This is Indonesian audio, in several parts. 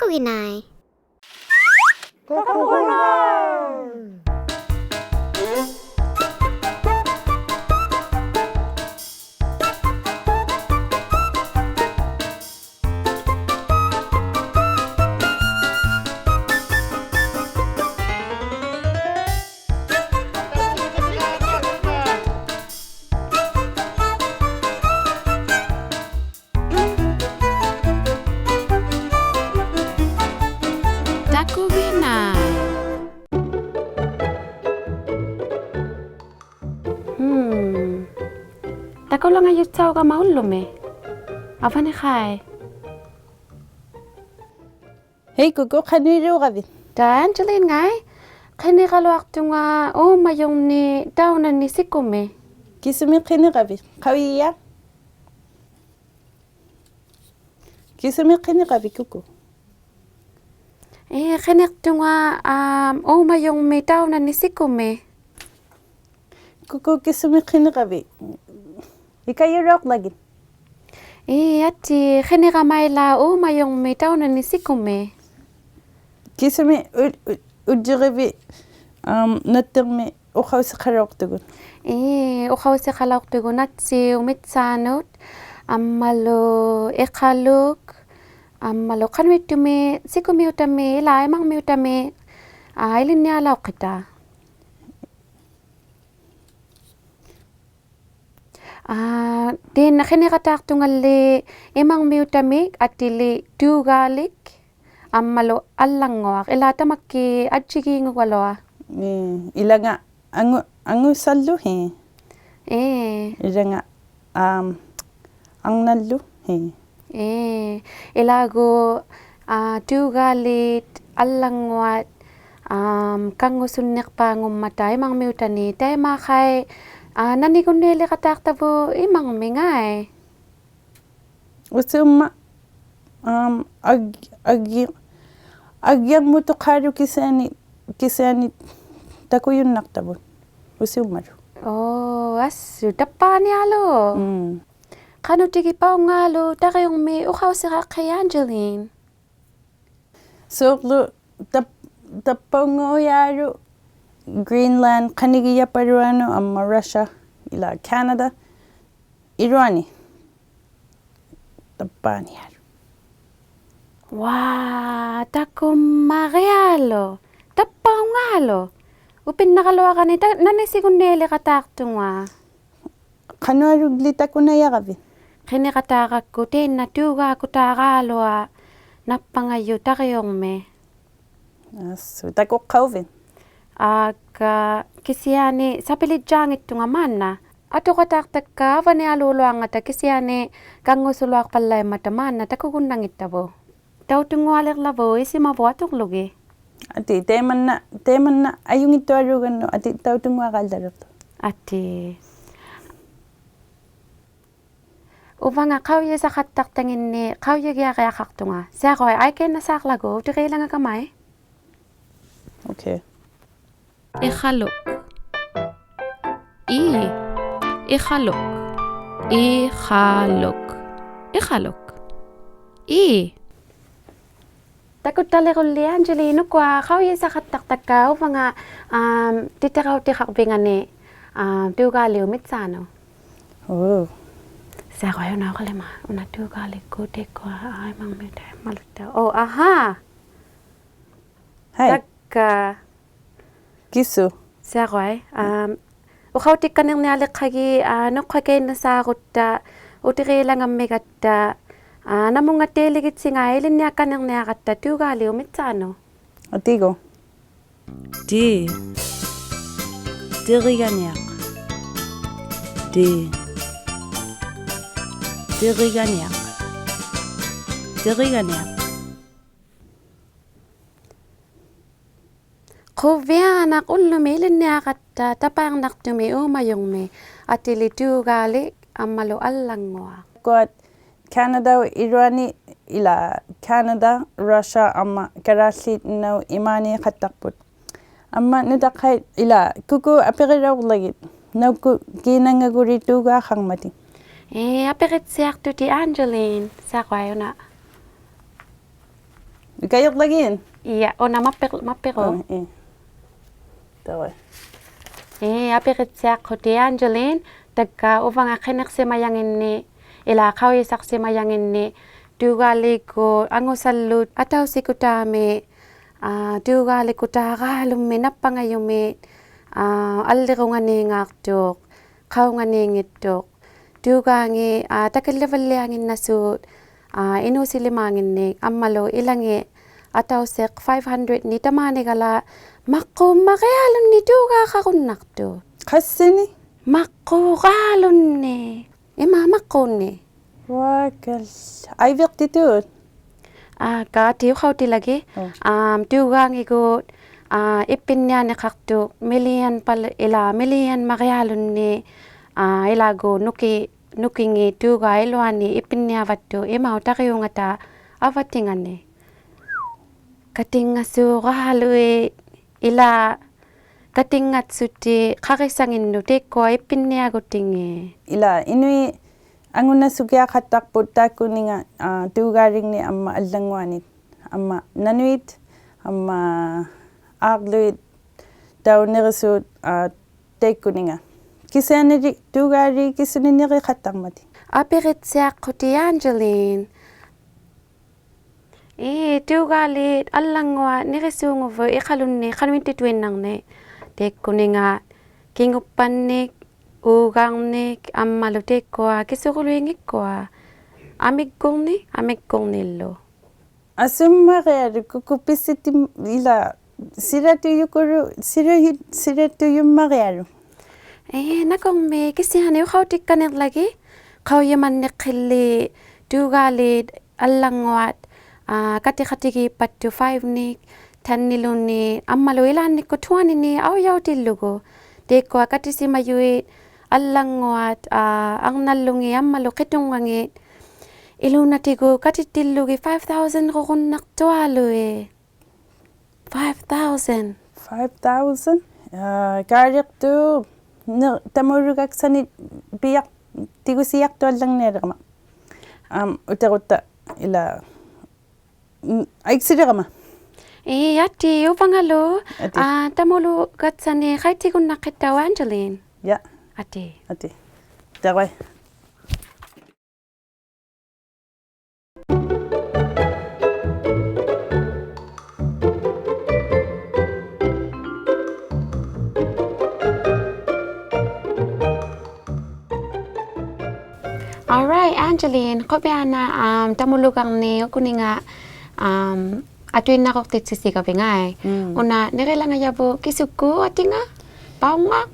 winai. Taku winai. Taku lang ayut tao ka maulume. Apa ni khai? Hey Kuku, kaniro ka bin? Da Angeline ngai. Kini kalau waktu nga mayong ni daun ni sikume. Kisumi kini ka bin? Kawiya? Kisumi kini ka bin Kuku? Kini nga mayong may daun ni sikume. Kuku kisumi kini ka bin? Ikayurok lagi. Ati kini ka maila mayong may daun ni sikume. Kisumi ujiribi natirmi ukaw sa karok tugun. Ukaw sa kalok tugun at si umitsanot. Amalo ekaluk. Amalo kanwit tumi sikumi utami ila emang mi utami. Ilin niya alaw kita. Din kini katak tungali emang mi utami at ili dugalik. Amalo allangwak ilata makki adjigi ngwaloa. Ila nga angu sallu he. Ila nga ang nallu he. Ilago dugalit allangwat kangusunnik pangumata imang miutani tay makay naniguneli kataktabo imang mingay. Usuma agyang mo to karo kisani takuyun naktabon. Usumaru. Asu dapa ni alo. Kano tigi pa ngalo takayong may ukaw sa kay Angeline. So tapangoyaro Greenland kanigiya paruano amma Russia ila Canada Irani tapaniaro. Wah, takum marialo. Tapang ngalo. Upin nakalawa ka nita, nanisiguneli katakto nga. Kano aruglita ko na yakabin? Kini katakak ko, tin natuga ko takalo napangayo takayong me. So, tako kauvin? Kisiyani, sa pilidjangit to nga man na. Ato kataktak ka, vani aluluang ata kisiyani, kangusuluak palay mataman na takugundangit tabo. Tau tungwalek labo isi mabuatok lugi. Ati teman na ayung ito arugan no ati tau tungwakal darap to. Ati. Uba nga kawya sa katak tangin ni kawya kaya kaya kakto nga. Siya ko ay kaya nasak lago, di kaya lang nga kamay. Okay. Ikhalok. Ikhalok. Ikhalok. Ikhalok. Takot talaga li Angelino kwa kawya sa katak ka uba nga titakaw tikakbingan ni tugali umitsano. Oh. Siya ko ayaw na ako lima. Una tugali ko kwa ay mang may maluta. Oh, aha! Hai. Kisu. Siya ko ay. Ukaw tik ka nang nialik kagi kagay na sa akot utiri lang ang megat namong nga teligit singailin niya ka nang niyakat tugali umitsano. Atigo. Diriganyak. Diriganyak. Kuvian ak ulumilin niyakat tapang naktumi umayong me at ili tugali ang malo allangwa. Kuat Canada Irani ila Canada Russia amma Karachi no imani khatakput. Amma nidakhay ila kuku apiriraw lagit. No ku ginangaguri tuga khangmati. Apirit siyak to ti Angeline. Sa kwayo na. Kayok lagi. Iya, ona mapero. Tawa. Apiritsia kote Angeline, tagka uvanga kineksi mayanginni, ila kawisaksi mayanginni, dugali ko angusallut ataw sikutame, dugali ko tagalumi napangayumi, allirungani ngaktuk, kaungani ngittuk, dugangi takilivaliangin nasut, inusilimangin ammalo ilangi ataw sik 500 ni tamani gala makko makialun ni duga kakunnaktu. Kassini? Makko kalun ni. Ima makko ni. Wakal. Ay viktitut. Ka tiu khawti lagi. Duga ngigut ipin niya ni kaktu million pal ila million makialun ni ilago nukingi duga ilwani ipin niya vattu ima utakiyungata avatingan ni. Katinga su halui ila katingat suti kakisangin no teko ipinnya gutinge. Ila inui anguna sukia katak puta kuninga tugaring ni amma allangwanit amma nanuit amma agluit daw nirisut tekuninga. Kisani tugari kisuni niri katak mati. Apirit siya kuti Angeline. Tugalit allangwa nirisungo vo ikalunni kalwinti tuinang ne tekuninga kingupanik ugangnik ammalu tekoa kisukuluingikkoa amigkong nillo. Asumma real kukupisiti ila siratu yumma real. Nakong me kisihani ukautikkanik lagi kauyamannik hilli tugalit allangwat kati pattu 5 nik 10 niluni ammalu ilan ko 20 ni au yautillugo deko kati simayuit allangwat ang nallungi ammalu kitungangit ilunatigo kati tillugi 5,000 kukunnak tualu 5,000 karik tu tamurugak sanit biyak tigusiyak tu allang nerama utarutta ila ay sidirama. Ati upangalo tamulu gatsani kaiti kun nakita Angeline. Ya. Ati. Tawai. Alright, Angeline, kopiana tamulugang ni kuninga atuin na kok titsisi ka bingay. Una nirela nga yabo kisuku atinga paungak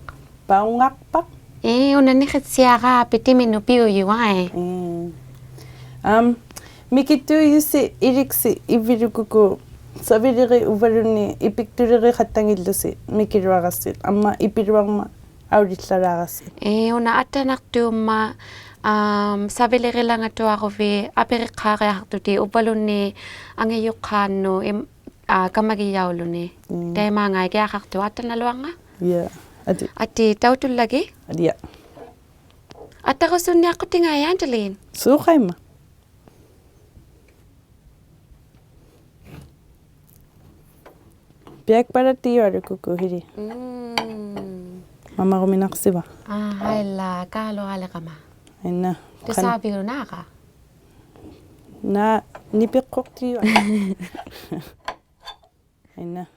pak. Una nikitsia ka pitiminu piu yuay. Mikitu yusi iriksi ivirukuku sabiriri uvaruni ipikturiri khatangillusi mikirwagasi amma ipirwagma auritlaragasi. Una atanak tuma sabili lang ato ako vi apirikare haktuti upaluni ang iyukano kamagiyawlo ni. Dahil mga kaya kaktu atan naluang nga? Yeah, Ati tautul lagi? Adia. At ako sunya ako tingay, Angeline. Sukay ma. Biyak para tiyo ari kukuhiri. Mama ko minaksi ba? Hala, kalo ka ma. Ayun na. Sabi ko na ka. Na, nipikok tiyo. Ayun na.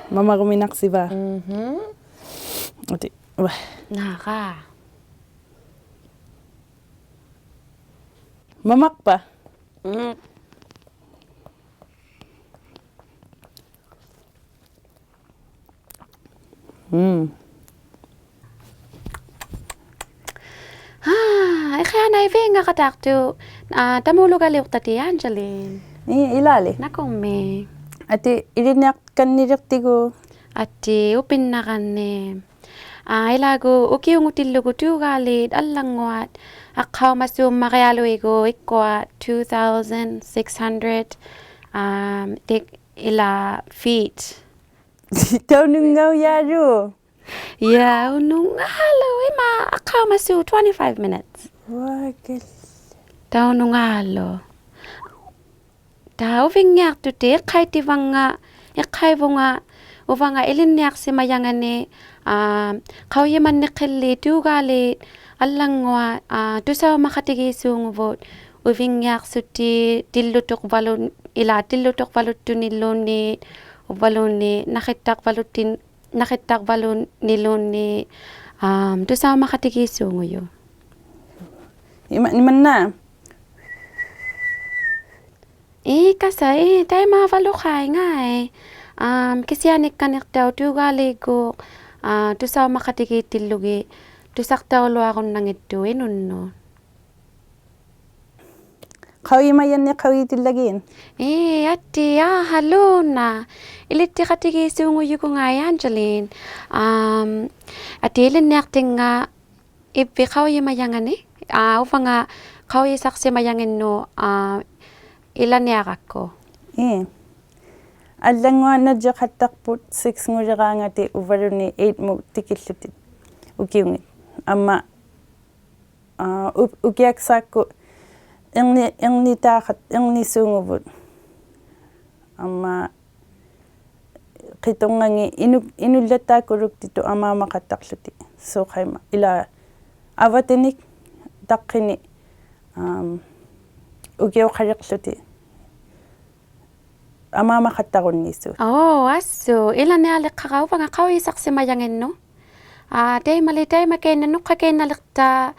Mama ko minaksi ba? Ati, wah. Naka. Mamak pa? Kaya na nga katakto. Tamulog aliw tati, Angeline. Ilali. Nakong me. Ati, irinak kan niriktigo. Ati, upin na ka ne. Ilago, ukiyong utilugo tugalit, alangwat. Akaw masum makayalo igo ikwa 2,600. ila feet. Taunungaw yaro. Yeah, unungalo ima akamasu 25 minutes. Wagel. Taunungalo. Ta uvingyak tute kaitivanga ikaivunga uvanga ilinyak si mayangane kauyeman nikili tugali allangwa tusaw makatigisungvot uvingyak suti tillutok balun ila tillutok baluttunilluni ubaluni nakitak balun niluni tusaw makatigisunguyo. Imanna. Kasa tayo mavalukay nga kisiyanik kanik daw tugaligok tusaw makatigitillugi tusaktaw lo akong nangito inunno. Kauyimayan ni kauyitillagin. Ati halo na ilitti katigisunguyo ko nga Angeline. Ati ilin niyakting nga ipi kauyimayangan ufa nga kauyisaksi mayangin no ilan yakakko? Allangwa na jakatakput 6 ngurangati uvaruni 8 mo tikillutit. Ukiungit. Amma ukiaksako ingni takat ingni sungubut. Amma kitungangi inullata kuruktitu ama makatakluti. So kayma ila avatinik takkini ukiaw karikluti. Ama makatakon nisu. Aso ilan nialik kakaw pa nga kauyisak si mayangin no? Day malitay makainan no kakinalikta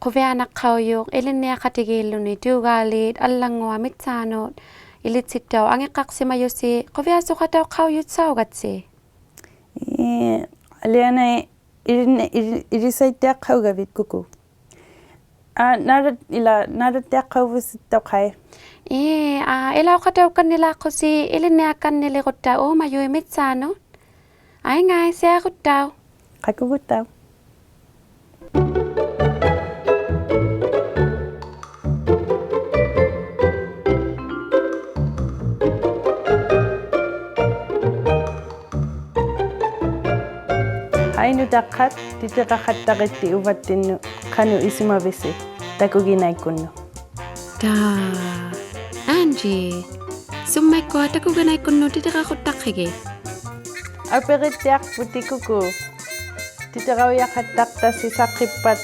kuvianak kauyok ilin niya katigilo ni tugalit allangwa mitsanot ilit sitaw ang ikak si mayo si kuviaso kataw kauyot sa ugatsi. Aliana irisay tiyak kaugavit kuku. Narat tiyak kauvusitaw kay. Ilaw kataw kanila ko si ilin niya kanili ko tao mayo mitsanot. Ay nga, siya ko daw. Kakugut daw. Hay no dakat, dito kakatagit ti uvatin kanu isimavisi. Takuginay kuno. Angie, sumay ko takuginay kuno dito kakutakige. Aperityak puti kuku. Tita raw yakatak ta si sakipat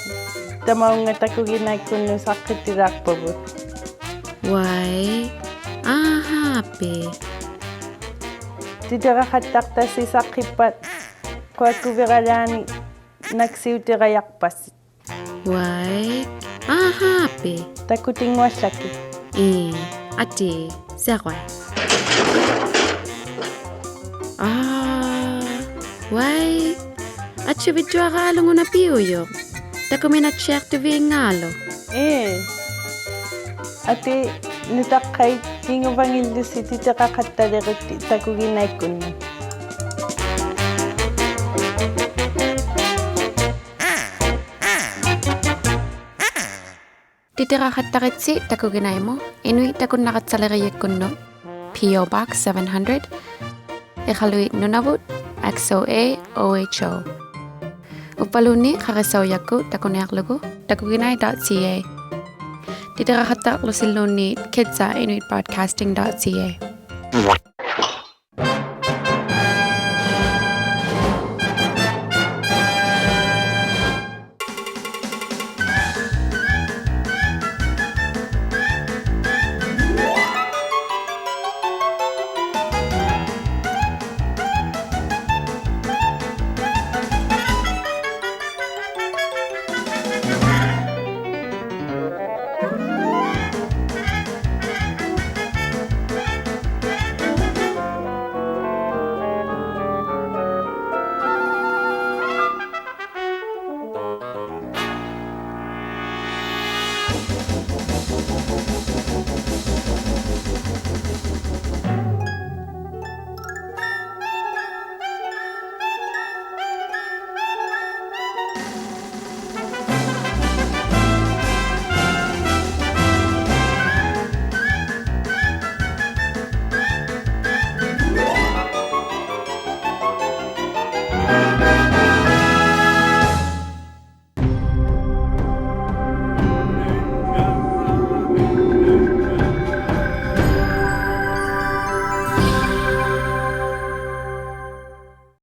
tamaw nga takuginay kuno sakit tirak pabut. Why? Happy. Tita rakatak ta si sakipat kwa kuviralani naksiw tirayak pas. Why? Happy. Takuting wasaki. Ati, siya ko. Why? At siya video akala na piyo. Tako may na-check to be ngalo. Ate, nitakay tingo bangildo si tita kakatalikot takuginay kuno. Tita kakatakit si takuginay mo. Inuit takun nakatsalariyek kuno. P.O. Box 700. Ikaluit Nunavut. XOA OHO. Upaluni kakasawyako takunayaklugo takuginay.ca. Dito kakataklo siluni kids sa inuitbroadcasting.ca.